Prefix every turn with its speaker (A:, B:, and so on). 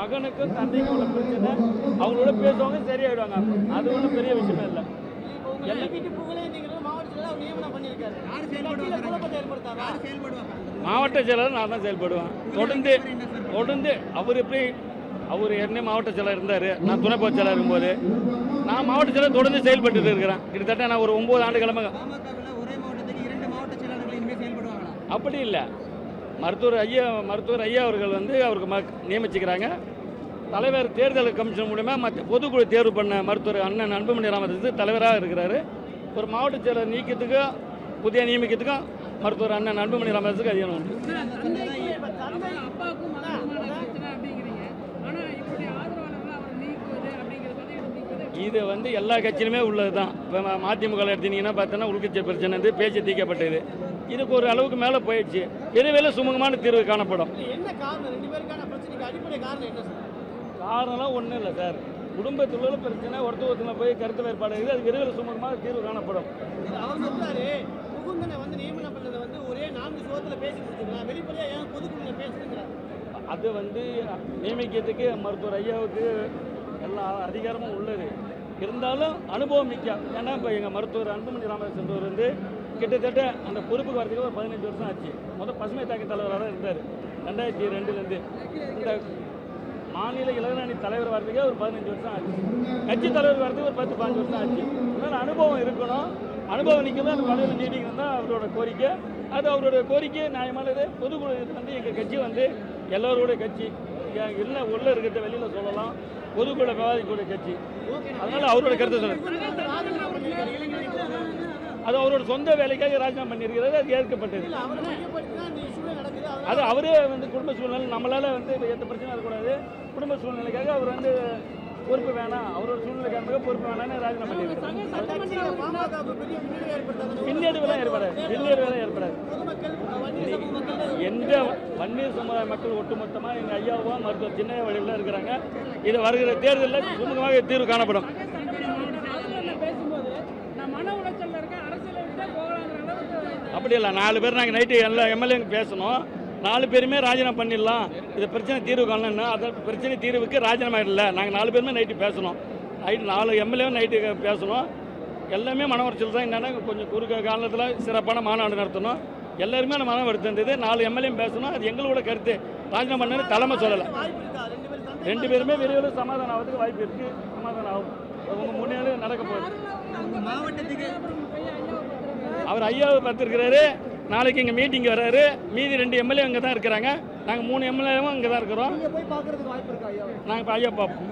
A: மகனுக்கும் தந்தைக்கும் உள்ள பிரச்சனை அவங்களோட பேசுவாங்க, சரியாயிடுவாங்க. அது ஒன்றும் பெரிய விஷயமே இல்லை. மாவட்ட செயலாளர் நான் தான் செயல்படுவேன். தொடர்ந்து அவர் ஏற்கனவே மாவட்ட செயலர் இருந்தார். நான் துணை பொதுச் செயலர் இருக்கும்போது நான் மாவட்ட செயலர் தொடர்ந்து செயல்பட்டு இருக்கிறேன். கிட்டத்தட்ட நான் ஒரு 9 ஆண்டு கிழமை. அப்படி இல்லை. மருத்துவர் ஐயா அவர்கள் அவருக்கு நியமிச்சுக்கிறாங்க. தலைவர் தேர்தல் கமிஷன் மூலமா மற்ற பொதுக்குழு தேர்வு பண்ண மருத்துவர் அண்ணன் அன்புமணி ராமதாஸ் தலைவராக இருக்கிறாரு. ஒரு மாவட்ட செயலர் நீக்கத்துக்கும் புதிய நியமிக்கிறதுக்கும் மருத்துவர் அண்ணன் அன்புமணி ராமதாஸுக்கு அதிகாரம் உண்டு. இது எல்லா கட்சியிலுமே உள்ளது தான். இப்போ மதிமுக எடுத்தீங்கன்னா பார்த்தோன்னா உள்கட்சி பிரச்சனை பேச்சு தீர்க்கப்பட்டது. இதுக்கு ஒரு அளவுக்கு மேலே போயிடுச்சு. விரைவில் சுமூகமான தீர்வு காணப்படும். காரணம்லாம் ஒன்றும் இல்லை சார். குடும்பத்தில் உள்ள பிரச்சனை ஒருத்தர் போய் கருத்து வேறுபாடு இருக்குது. அது விரைவில் சுமூகமாக தீர்வு காணப்படும். அது நியமிக்கிறதுக்கு மருத்துவர் ஐயாவுக்கு எல்லா அதிகாரமும் உள்ளது. இருந்தாலும் அனுபவம் மிக்க. ஏன்னா இப்போ எங்கள் மருத்துவர் அன்புமணி ராமதாஸ் என்பவர் கிட்டத்தட்ட அந்த பொறுப்புக்கு வரதுக்கு ஒரு 15 வருஷம் ஆச்சு. பசுமை தாக்க தலைவராக இருந்தார் 2002 இந்த மாநில இளைஞரணி தலைவர் வரதுக்கே ஒரு 15 வருஷம் ஆச்சு. கட்சி தலைவர் வரதுக்கு ஒரு 10-15 வருஷம் ஆச்சு. அதனால் அனுபவம் இருக்கணும். அனுபவம் நிற்கணும். அந்த பதவியில் நீடிக்கணும் தான் அவரோட கோரிக்கை. அது அவரோட கோரிக்கை நியாயமானது. பொதுக்குழு எங்கள் கட்சி எல்லோருடைய கட்சி. இல்லை உள்ள இருக்கிறத வெளியில் சொல்லலாம். பொதுக்குழு விவாதிக்கூடிய கட்சி. அதனால் அவரோட கருத்தை சொல்லுங்கள். அது அவரோட சொந்த வேலைக்காக ராஜினாமா பண்ணியிருக்கிறது. அது ஏற்கப்பட்டது. அது அவரே குடும்ப சூழ்நிலை நம்மளால் எந்த பிரச்சனையும் இருக்கக்கூடாது. குடும்ப சூழ்நிலைக்காக அவர் பொறுப்பு வேணாம், அவரோட சூழ்நிலைக்காக பொறுப்பு வேணாம்னு ராஜினாமா பண்ணியிருக்காரு. பின்னடைவுலாம் ஏற்படாது. எந்த வன்னியர் சமுதாய மக்கள் ஒட்டுமொத்தமாக எங்கள் ஐயாவோ மருத்துவர் சின்ன வழியில் இருக்கிறாங்க. இது வருகிற தேர்தலில் சுமூகமாக தீர்வு காணப்படும். அப்படி இல்லை. 4 பேர் நாங்கள் நைட்டு எல்லா எம்எல்ஏங்க பேசணும். 4 பேருமே ராஜினாமா பண்ணிடலாம். இது பிரச்சனை தீர்வு காணலன்னா அந்த பிரச்சனை தீர்வுக்கு ராஜினாமா இல்லை. நாங்கள் 4 பேருமே நைட்டு பேசணும். நைட்டு 4 எம்எல்ஏவும் நைட்டு பேசணும். எல்லாமே மன உளைச்சல் தான். என்னென்னா கொஞ்சம் குறுக்க காலத்தில் சிறப்பான மாநாடு நடத்தணும். எல்லாருமே அந்த மனம் எடுத்திருந்தது. 4 எம்எல்ஏயும் பேசணும். அது எங்களோட கருத்து. ராஜினாமா பண்ணு தலைமை சொல்லலை. 2 பேருமே விரைவில் சமாதானம் ஆகிறதுக்கு வாய்ப்பு இருக்குது. சமாதானம் ஆகும். உங்கள் முன்னே நடக்க போகுது. அவர் ஐயாவை பார்த்துருக்கிறாரு. நாளைக்கு இங்கே மீட்டிங் வர்றாரு. மீதி 2 எம்எல்ஏ அங்கே தான் இருக்கிறாங்க. நாங்கள் 3 எம்எல்ஏவும் இங்கே தான் இருக்கிறோம். நாங்கள் இப்போ ஐயா பார்ப்போம்.